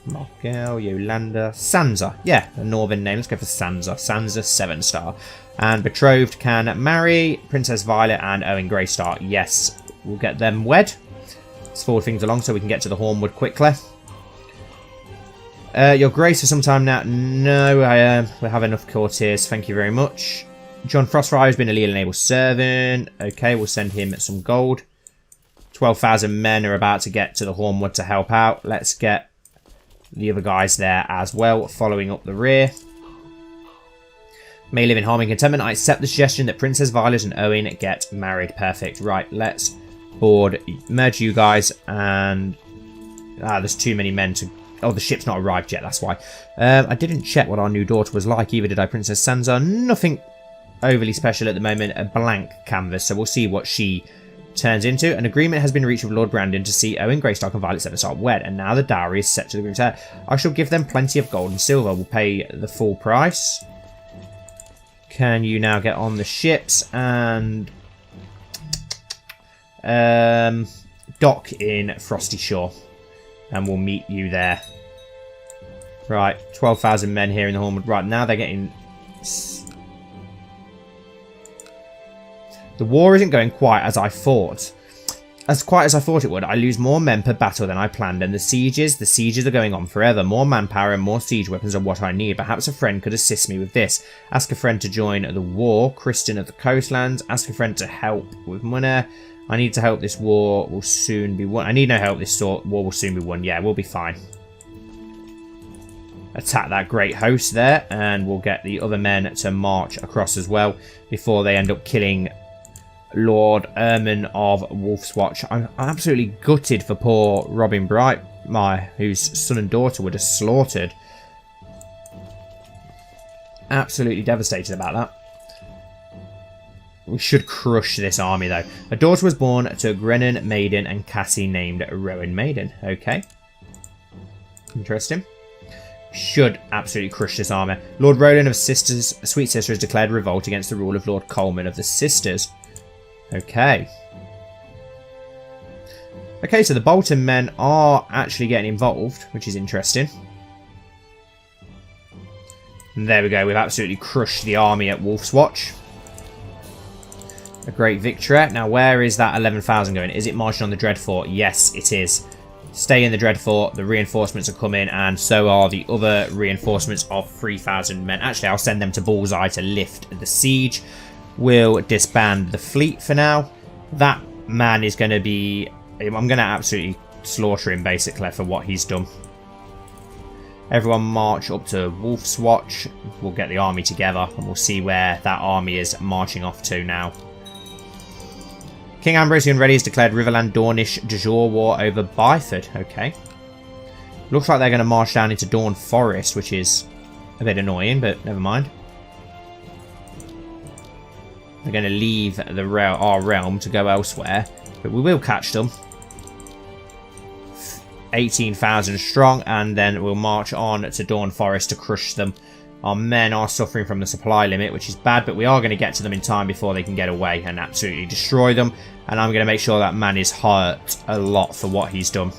Markel, Yolanda, Sansa. Yeah, a northern name. Let's go for Sansa. Sansa Sevenstar. And betrothed can marry Princess Violet and Owen Greystar. Yes, we'll get them wed. Let's forward things along so we can get to the Hornwood quickly. Your Grace for some time now. No, we have enough courtiers. Thank you very much. John Frostfire has been a legal-enabled servant. Okay, we'll send him some gold. 12,000 men are about to get to the Hornwood to help out. Let's get the other guys there as well, following up the rear. May live in harmony and contentment. I accept the suggestion that Princess Violet and Owen get married. Perfect. Right, let's board, merge you guys, and there's too many men to... Oh, the ship's not arrived yet, that's why. I didn't check what our new daughter was like, either did I, Princess Sansa. Nothing overly special at the moment, a blank canvas, so we'll see what she turns into. An agreement has been reached with Lord Brandon to see Owen Greystock and Violet Sevenstar wed, and now the dowry is set to the groom's heir. I shall give them plenty of gold and silver. We'll pay the full price. Can you now get on the ships and dock in Frosty Shore, and we'll meet you there. Right, 12,000 men here in the Hornwood. Right, now they're getting... The war isn't going quite as I thought. Quite as I thought it would. I lose more men per battle than I planned, and the sieges are going on forever. More manpower and more siege weapons are what I need. Perhaps a friend could assist me with this. Ask a friend to join the war. Kristen of the Coastlands. Ask a friend to help with money. I need to help. This war will soon be won. I need no help. This war will soon be won. Yeah, we'll be fine. Attack that great host there, and we'll get the other men to march across as well before they end up killing Lord Erman of Wolf's Watch. I'm absolutely gutted for poor Robin Bright, whose son and daughter were just slaughtered. Absolutely devastated about that. We should crush this army, though. A daughter was born to Grennan Maiden and Cassie named Rowan Maiden. Okay. Interesting. Should absolutely crush this army. Lord Roland of Sweet Sister has declared revolt against the rule of Lord Coleman of the Sisters. Okay. Okay, so the Bolton men are actually getting involved, which is interesting. And there we go. We've absolutely crushed the army at Wolf's Watch. A great victory. Now, where is that 11,000 going? Is it marching on the Dreadfort? Yes, it is. Stay in the Dreadfort. The reinforcements are coming, and so are the other reinforcements of 3,000 men. Actually, I'll send them to Bullseye to lift the siege. We'll disband the fleet for now. That man is going to be... I'm going to absolutely slaughter him, basically, for what he's done. Everyone march up to Wolf's Watch. We'll get the army together, and we'll see where that army is marching off to now. King Ambrose Ready has declared Riverland Dornish de jure war over Byford. Okay. Looks like they're going to march down into Dawn Forest, which is a bit annoying, but never mind. They're going to leave our realm to go elsewhere, but we will catch them. 18,000 strong, and then we'll march on to Dawn Forest to crush them. Our men are suffering from the supply limit, which is bad, but we are going to get to them in time before they can get away and absolutely destroy them. And I'm going to make sure that man is hurt a lot for what he's done.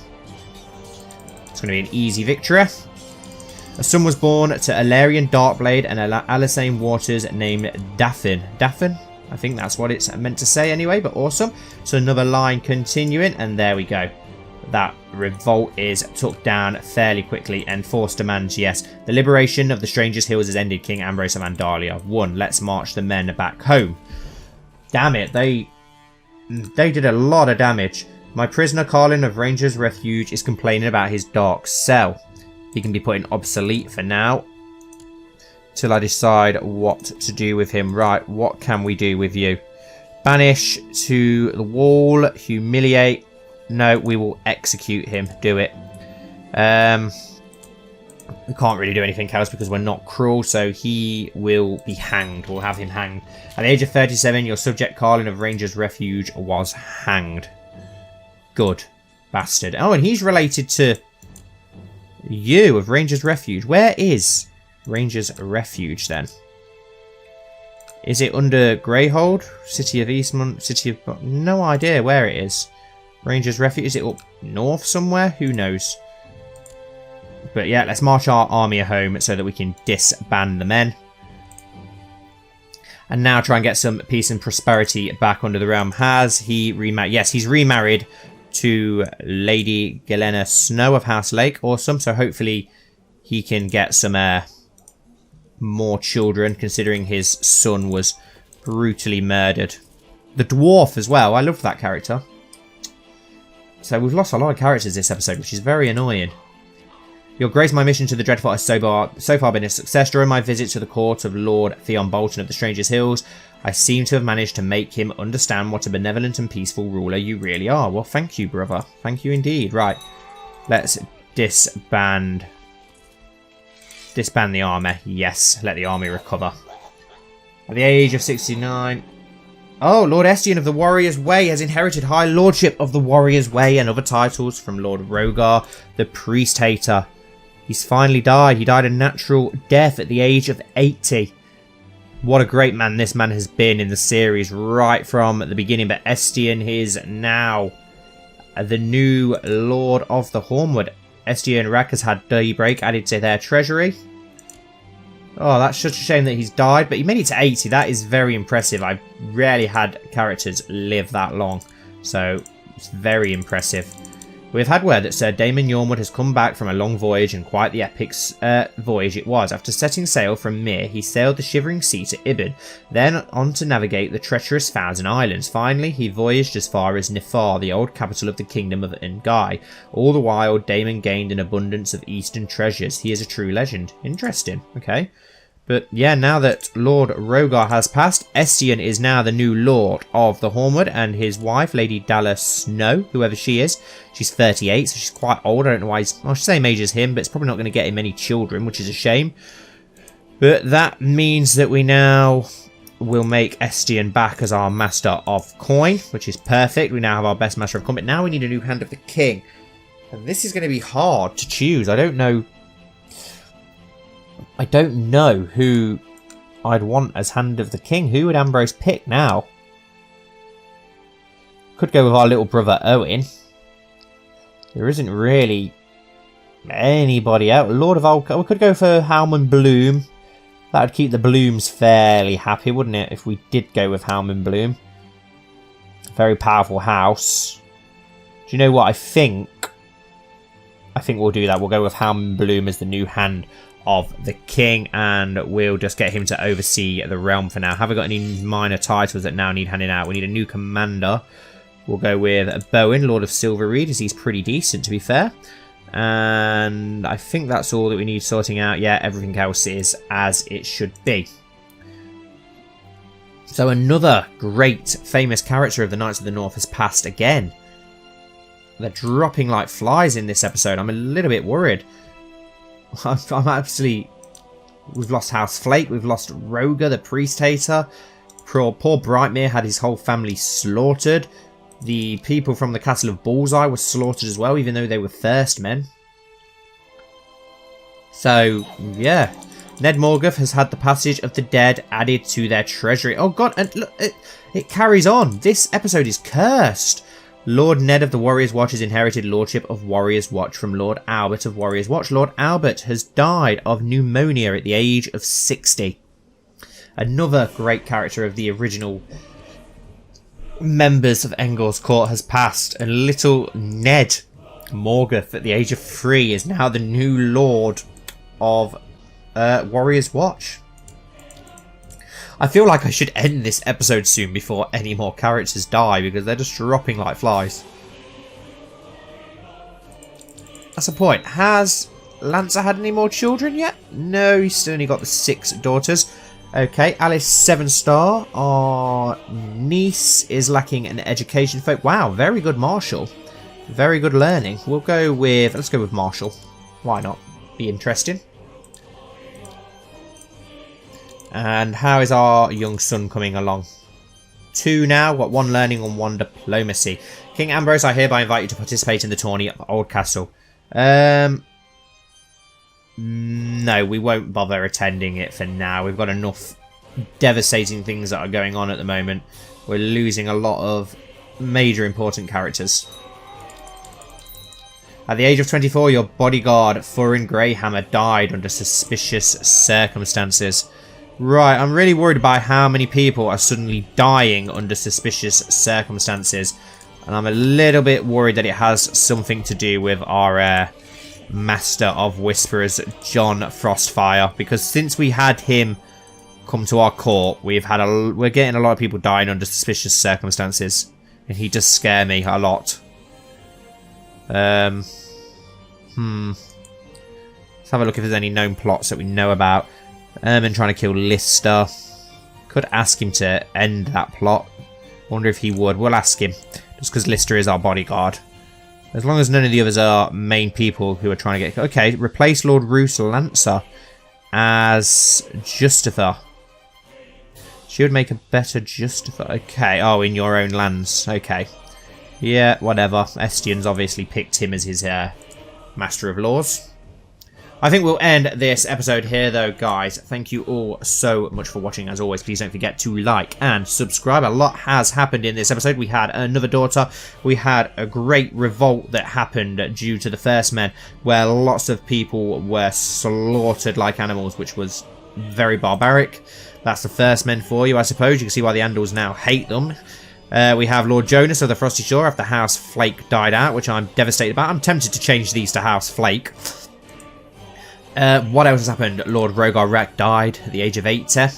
It's going to be an easy victory. A son was born to Alarian Darkblade and Alyssane Waters named Daffin. Daffin? I think that's what it's meant to say anyway, but awesome. So another line continuing, and there we go. That revolt is took down fairly quickly. Enforced demands, yes. The liberation of the Strangers' Hills has ended. King Ambrose of Andalia. 1. Let's march the men back home. Damn it, they did a lot of damage. My prisoner Carlin of Rangers Refuge is complaining about his dark cell. He can be put in obsolete for now, till I decide what to do with him. Right, what can we do with you? Banish to the wall. Humiliate. No, we will execute him. Do it. We can't really do anything else because we're not cruel, so he will be hanged. We'll have him hanged. At the age of 37, your subject Carlin of Rangers Refuge was hanged. Good bastard. Oh, and he's related to you of Rangers Refuge. Where is Rangers Refuge then? Is it under Greyhold? City of Eastmont? City of... No idea where it is. Rangers Refuge. Is it up north somewhere? Who knows? But yeah, let's march our army home so that we can disband the men. And now try and get some peace and prosperity back under the realm. Has he remarried? Yes, he's remarried to Lady Galena Snow of House Lake. Awesome. So hopefully he can get some more children, considering his son was brutally murdered. The dwarf as well. I loved that character. So we've lost a lot of characters this episode, which is very annoying. Your Grace, my mission to the Dreadfort has so far been a success. During my visit to the court of Lord Theon Bolton of the Strangers' Hills, I seem to have managed to make him understand what a benevolent and peaceful ruler you really are. Well, thank you, brother. Thank you indeed. Right, let's disband the army. Yes, let the army recover. At the age of 69... Oh, Lord Estian of the Warrior's Way has inherited High Lordship of the Warrior's Way and other titles from Lord Rogar, the Priest Hater. He's finally died. He died a natural death at the age of 80. What a great man this man has been in the series right from the beginning. But Estian is now the new Lord of the Hornwood. Estian Rack has had Daybreak added to their treasury. Oh, that's such a shame that he's died, but he made it to 80. That is very impressive. I've rarely had characters live that long, so it's very impressive. We've had word that Sir Damon Yormwood has come back from a long voyage, and quite the epic voyage it was. After setting sail from Myr, he sailed the Shivering Sea to Ibid, then on to navigate the treacherous Thousand Islands. Finally, he voyaged as far as Nifar, the old capital of the Kingdom of Ngai. All the while, Damon gained an abundance of eastern treasures. He is a true legend. Interesting. Okay. But yeah, now that Lord Rogar has passed, Estian is now the new Lord of the Hornwood, and his wife, Lady Dalla Snow, whoever she is, she's 38, so she's quite old. I don't know why he's, well, she's the same age as him, but it's probably not going to get him any children, which is a shame. But that means that we now will make Estian back as our Master of Coin, which is perfect. We now have our best Master of Coin, but now we need a new Hand of the King. And this is going to be hard to choose. I don't know who I'd want as Hand of the King. Who would Ambrose pick now? Could go with our little brother Owen. There isn't really anybody else. Lord of Alca. We could go for Halman Bloom. That would keep the Blooms fairly happy, wouldn't it, if we did go with Halman Bloom? Very powerful house. Do you know what I think? I think we'll do that. We'll go with Halman Bloom as the new Hand of the King, and we'll just get him to oversee the realm for now. Have we got any minor titles that now need handing out? We need a new commander. We'll go with Bowen, Lord of Silverreed, as he's pretty decent, to be fair. And I think that's all that we need sorting out. Yeah, everything else is as it should be. So another great famous character of the Knights of the North has passed again. They're dropping like flies in this episode. I'm a little bit worried. I'm actually... We've lost House Flake. We've lost Rogar, the Priest Hater. Poor Brightmere had his whole family slaughtered. The people from the Castle of Bullseye were slaughtered as well, even though they were Thirst Men. So, yeah. Ned Morgoth has had the Passage of the Dead added to their treasury. Oh god, and look, it carries on. This episode is cursed. Lord Ned of the Warrior's Watch has inherited Lordship of Warrior's Watch from Lord Albert of Warrior's Watch. Lord Albert has died of pneumonia at the age of 60. Another great character of the original members of Engor's court has passed, and little Ned Morgoth at the age of 3 is now the new Lord of Warrior's Watch. I feel like I should end this episode soon before any more characters die, because they're just dropping like flies. That's the point. Has Lancer had any more children yet? No, he's still only got the 6 daughters. Okay, Alice Sevenstar, our niece, is lacking an education folk. Wow, very good Marshall. Very good learning. Let's go with Marshall. Why not? Be interesting. And how is our young son coming along? 2 now, got 1 learning and 1 diplomacy. King Ambrose, I hereby invite you to participate in the tourney at Old Castle. No, we won't bother attending it for now. We've got enough devastating things that are going on at the moment. We're losing a lot of major important characters. At the age of 24, your bodyguard, Furin Greyhammer, died under suspicious circumstances. Right, I'm really worried about how many people are suddenly dying under suspicious circumstances. And I'm a little bit worried that it has something to do with our Master of Whisperers, John Frostfire. Because since we had him come to our court, we're getting a lot of people dying under suspicious circumstances. And he does scare me a lot. Let's have a look if there's any known plots that we know about. And trying to kill Lister. Could ask him to end that plot. Wonder if he would. We'll ask him. Just because Lister is our bodyguard. As long as none of the others are main people who are trying to get... Okay, replace Lord Roose Lancer as Justifer. She would make a better Justifer. Okay, oh, in your own lands. Okay. Yeah, whatever. Estien's obviously picked him as his Master of Laws. I think we'll end this episode here, though, guys. Thank you all so much for watching. As always, please don't forget to like and subscribe. A lot has happened in this episode. We had another daughter. We had a great revolt that happened due to the First Men, where lots of people were slaughtered like animals, which was very barbaric. That's the First Men for you, I suppose. You can see why the Andals now hate them. We have Lord Jonas of the Frosty Shore after House Flake died out, which I'm devastated about. I'm tempted to change these to House Flake. What else has happened? Lord Rogar Rek died at the age of 80.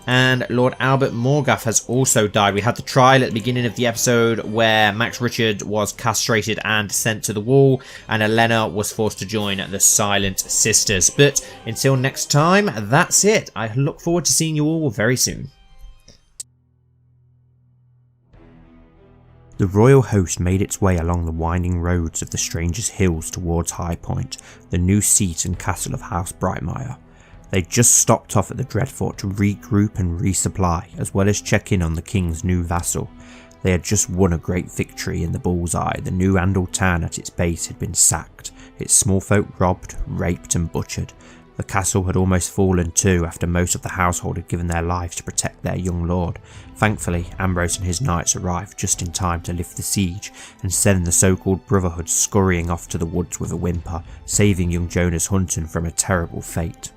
And Lord Albert Morgoth has also died. We had the trial at the beginning of the episode where Max Richard was castrated and sent to the wall, and Elena was forced to join the Silent Sisters. But until next time, that's it. I look forward to seeing you all very soon. The royal host made its way along the winding roads of the Stranger's Hills towards High Point, the new seat and castle of House Brightmire. They just stopped off at the Dreadfort to regroup and resupply, as well as check in on the king's new vassal. They had just won a great victory in the Bullseye. The new Andal town at its base had been sacked, its small folk robbed, raped and butchered. The castle had almost fallen too after most of the household had given their lives to protect their young lord. Thankfully, Ambrose and his knights arrived just in time to lift the siege and send the so-called Brotherhood scurrying off to the woods with a whimper, saving young Jonas Hunton from a terrible fate.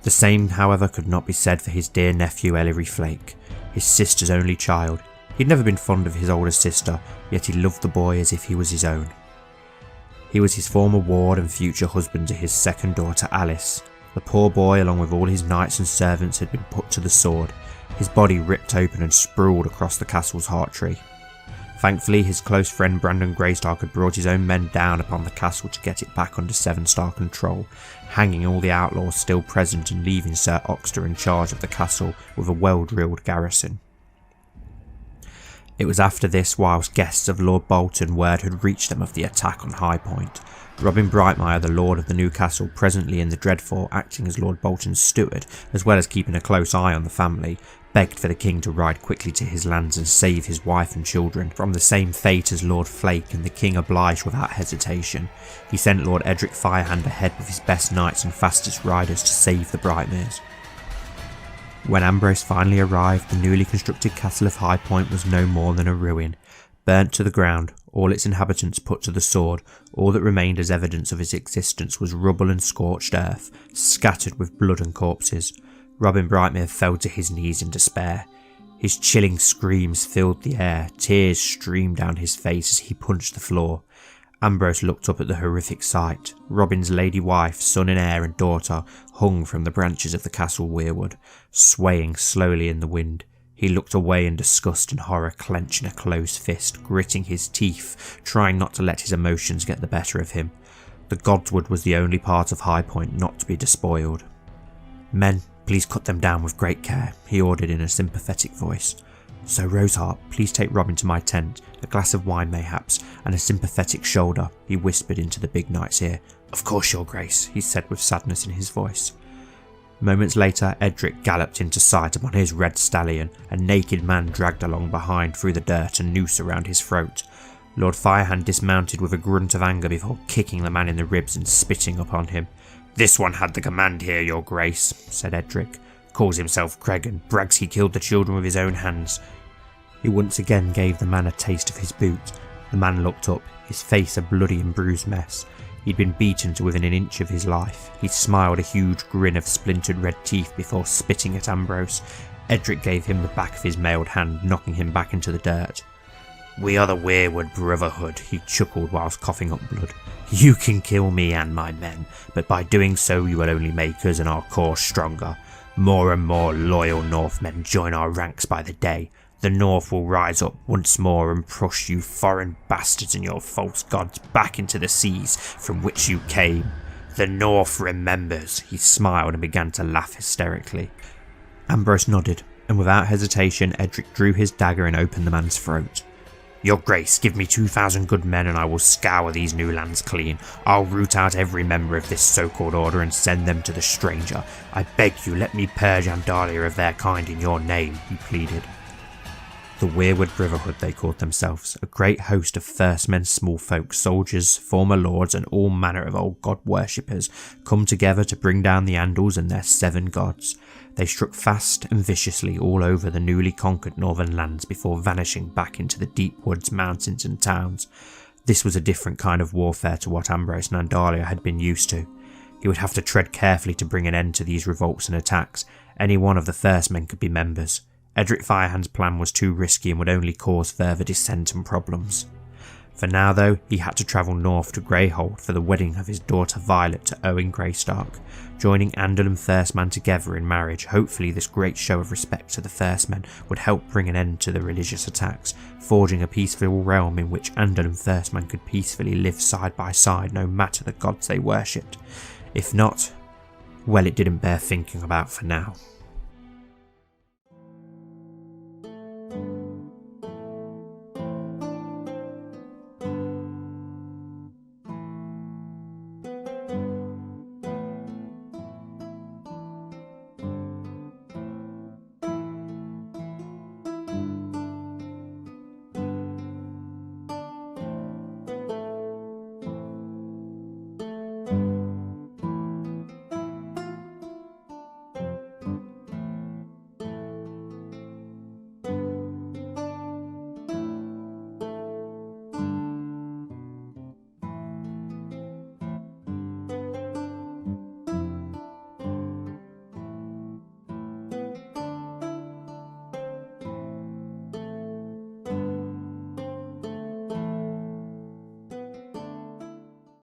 The same, however, could not be said for his dear nephew Ellery Flake, his sister's only child. He'd never been fond of his older sister, yet he loved the boy as if he was his own. He was his former ward and future husband to his second daughter Alice. The poor boy, along with all his knights and servants, had been put to the sword, his body ripped open and sprawled across the castle's heart tree. Thankfully, his close friend Brandon Greystark had brought his own men down upon the castle to get it back under Sevenstar control, hanging all the outlaws still present and leaving Sir Oxter in charge of the castle with a well-drilled garrison. It was after this, whilst guests of Lord Bolton, word had reached them of the attack on High Point. Robin Brightmire, the lord of the new castle, presently in the Dreadfort, acting as Lord Bolton's steward, as well as keeping a close eye on the family, begged for the king to ride quickly to his lands and save his wife and children from the same fate as Lord Flake, and the king obliged without hesitation. He sent Lord Edric Firehand ahead with his best knights and fastest riders to save the Brightmares. When Ambrose finally arrived, the newly constructed castle of High Point was no more than a ruin. Burnt to the ground, all its inhabitants put to the sword, all that remained as evidence of its existence was rubble and scorched earth, scattered with blood and corpses. Robin Brightmere fell to his knees in despair. His chilling screams filled the air, tears streamed down his face as he punched the floor. Ambrose looked up at the horrific sight. Robin's lady wife, son and heir and daughter hung from the branches of the castle weirwood, swaying slowly in the wind. He looked away in disgust and horror, clenching a closed fist, gritting his teeth, trying not to let his emotions get the better of him. The Godswood was the only part of High Point not to be despoiled. "Men, please cut them down with great care," he ordered in a sympathetic voice. "So, Roseheart, please take Robin to my tent, a glass of wine mayhaps, and a sympathetic shoulder," he whispered into the big knight's ear. "Of course, your grace," he said with sadness in his voice. Moments later, Edric galloped into sight upon his red stallion, a naked man dragged along behind through the dirt, a noose around his throat. Lord Firehand dismounted with a grunt of anger before kicking the man in the ribs and spitting upon him. "This one had the command here, your grace," said Edric. "Calls himself Cregan, brags he killed the children with his own hands." He once again gave the man a taste of his boot. The man looked up, his face a bloody and bruised mess. He'd been beaten to within an inch of his life. He smiled a huge grin of splintered red teeth before spitting at Ambrose. Edric gave him the back of his mailed hand, knocking him back into the dirt. "We are the Weirwood Brotherhood," he chuckled whilst coughing up blood. "You can kill me and my men, but by doing so you will only make us and our cause stronger. More and more loyal Northmen join our ranks by the day. The North will rise up once more and push you foreign bastards and your false gods back into the seas from which you came. The North remembers." He smiled and began to laugh hysterically. Ambrose nodded, and without hesitation Edric drew his dagger and opened the man's throat. "Your grace, give me 2,000 good men and I will scour these new lands clean. I'll root out every member of this so-called order and send them to the stranger. I beg you, let me purge Andalia of their kind in your name," he pleaded. The Weirwood Brotherhood, they called themselves, a great host of first men, small folk, soldiers, former lords and all manner of old god worshippers, come together to bring down the Andals and their 7 gods. They struck fast and viciously all over the newly conquered northern lands before vanishing back into the deep woods, mountains and towns. This was a different kind of warfare to what Ambrose and Andalia had been used to. He would have to tread carefully to bring an end to these revolts and attacks. Any one of the first men could be members. Edric Firehand's plan was too risky and would only cause further dissent and problems. For now though, he had to travel north to Greyhold for the wedding of his daughter Violet to Owen Greystark. Joining Andal and First Man together in marriage, hopefully this great show of respect to the First Men would help bring an end to the religious attacks, forging a peaceful realm in which Andal and First Man could peacefully live side by side no matter the gods they worshipped. If not, well, it didn't bear thinking about for now.